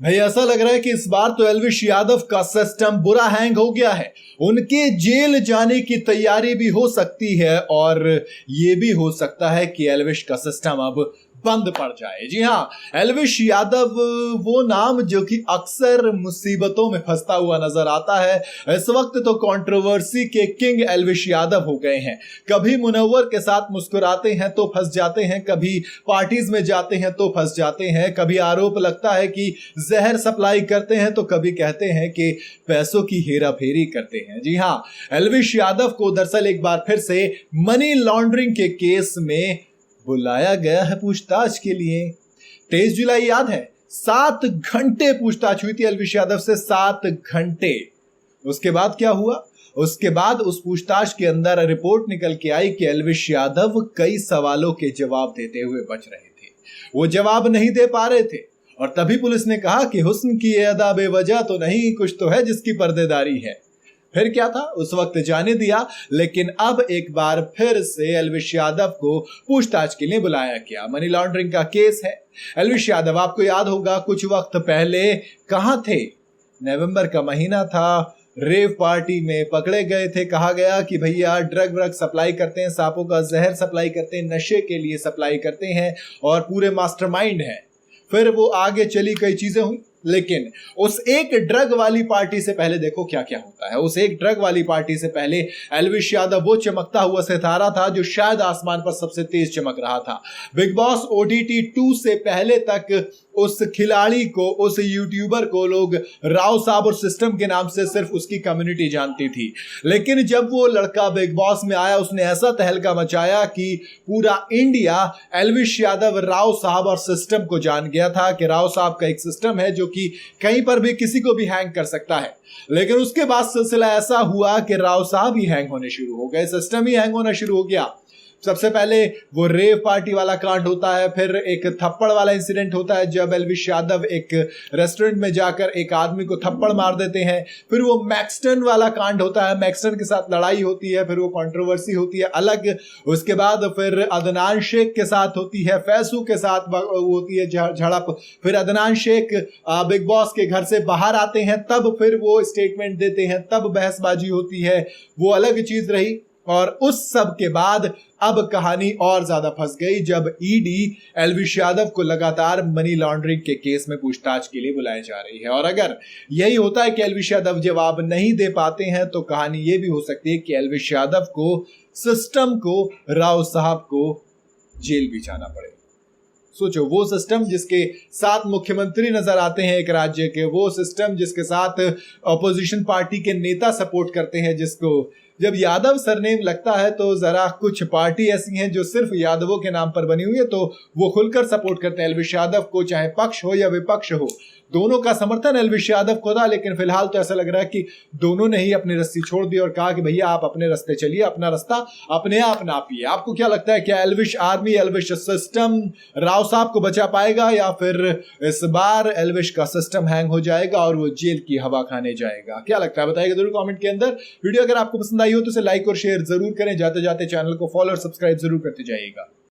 भाई ऐसा लग रहा है कि इस बार तो एल्विश यादव का सिस्टम बुरा हैंग हो गया है। उनके जेल जाने की तैयारी भी हो सकती है और ये भी हो सकता है कि एल्विश का सिस्टम अब बंद पड़ जाए। जी हां, एल्विश यादव वो नाम जो कि अक्सर मुसीबतों में फंसता हुआ नजर आता है। इस वक्त तो कंट्रोवर्सी के किंग एल्विश यादव हो गए हैं। कभी मुनव्वर के साथ मुस्कुराते हैं तो फंस जाते हैं, कभी पार्टीज में जाते हैं तो फंस जाते हैं, कभी आरोप लगता है कि जहर सप्लाई करते हैं तो कभी कहते हैं कि पैसों की हेरा फेरी करते हैं। जी हां, एल्विश यादव को दरअसल एक बार फिर से मनी लॉन्ड्रिंग के केस में बुलाया गया है पूछताछ के लिए। 23 जुलाई याद है, 7 घंटे पूछताछ हुई थी एल्विश यादव से, 7 घंटे। उसके बाद क्या हुआ? उसके बाद उस पूछताछ के अंदर रिपोर्ट निकल के आई कि एल्विश यादव कई सवालों के जवाब देते हुए बच रहे थे। वो जवाब नहीं दे पा रहे थे और तभी पुलिस ने कहा कि हुस्न की ये अदा बेवजह तो नहीं, कुछ तो है जिसकी पर्देदारी है। फिर क्या था उस वक्त जाने दिया, लेकिन अब एक बार फिर से एल्विश यादव को पूछताछ के लिए बुलाया गया। मनी लॉन्ड्रिंग का केस है। एल्विश यादव, आपको याद होगा कुछ वक्त पहले कहां थे? नवंबर का महीना था, रेव पार्टी में पकड़े गए थे। कहा गया कि भैया ड्रग व्रग सप्लाई करते हैं, सांपों का जहर सप्लाई करते हैं, नशे के लिए सप्लाई करते हैं और पूरे मास्टरमाइंड हैं। फिर वो आगे चली, कई चीजें हुई, लेकिन उस एक ड्रग वाली पार्टी से पहले देखो क्या क्या होता है। उस एक ड्रग वाली पार्टी से पहले एल्विश यादव वो चमकता हुआ सितारा था जो शायद आसमान पर सबसे तेज चमक रहा था। बिग बॉस ओटीटी 2 से पहले तक उस खिलाड़ी को, उस यूट्यूबर को लोग राव साहब और सिस्टम के नाम से सिर्फ उसकी कम्युनिटी जानती थी। लेकिन जब वो लड़का बिग बॉस में आया, उसने ऐसा तहलका मचाया कि पूरा इंडिया एल्विश यादव, राव साहब और सिस्टम को जान गया था कि राव साहब का एक सिस्टम है जो कि कहीं पर भी किसी को भी हैंग कर सकता है। लेकिन उसके बाद सिलसिला ऐसा हुआ कि राव साहब ही हैंग होने शुरू हो गए, सिस्टम ही हैंग होना शुरू हो गया। सबसे पहले वो रेव पार्टी वाला कांड होता है, फिर एक थप्पड़ वाला इंसिडेंट होता है जब एल्विश यादव एक रेस्टोरेंट में जाकर एक आदमी को थप्पड़ मार देते हैं। फिर वो मैक्सटन वाला कांड होता है, मैक्सटन के साथ लड़ाई होती है, फिर वो कंट्रोवर्सी होती है अलग। उसके बाद फिर अदनान शेख के साथ होती है, फैसू के साथ होती है झड़प। फिर अदनान शेख बिग बॉस के घर से बाहर आते हैं, तब फिर वो स्टेटमेंट देते हैं, तब बहसबाजी होती है, वो अलग चीज रही। और उस सब के बाद अब कहानी और ज्यादा फंस गई जब ईडी एल्विश यादव को लगातार मनी लॉन्ड्रिंग के केस में पूछताछ के लिए बुलाई जा रही है। और अगर यही होता है कि एल्विश यादव जवाब नहीं दे पाते हैं तो कहानी यह भी हो सकती है कि एल्विश यादव को, सिस्टम को, राव साहब को जेल भी जाना पड़े। सोचो, वो सिस्टम जिसके साथ मुख्यमंत्री नजर आते हैं एक राज्य के, वो सिस्टम जिसके साथ ऑपोजिशन पार्टी के नेता सपोर्ट करते हैं, जिसको जब यादव सरनेम लगता है तो जरा कुछ पार्टी ऐसी हैं जो सिर्फ यादवों के नाम पर बनी हुई है, तो वो खुलकर सपोर्ट करते हैं एल्विश यादव को, चाहे पक्ष हो या विपक्ष हो। दोनों का समर्थन एल्विश यादव को था, लेकिन फिलहाल तो ऐसा लग रहा है कि दोनों ने ही अपनी रस्सी छोड़ दी और कहा कि भैया आप अपने रास्ते चलिए, अपना रास्ता अपने आप नापिए। आपको क्या लगता है, क्या एल्विश आर्मी, एल्विश सिस्टम राव साहब को बचा पाएगा या फिर इस बार एल्विश का सिस्टम हैंग हो जाएगा और वो जेल की हवा खाने जाएगा? क्या लगता है बताइएगा जरूर कमेंट के अंदर। वीडियो अगर आपको पसंद आई हो तो इसे लाइक और शेयर जरूर करें। जाते जाते चैनल को फॉलो और सब्सक्राइब जरूर करते जाइएगा।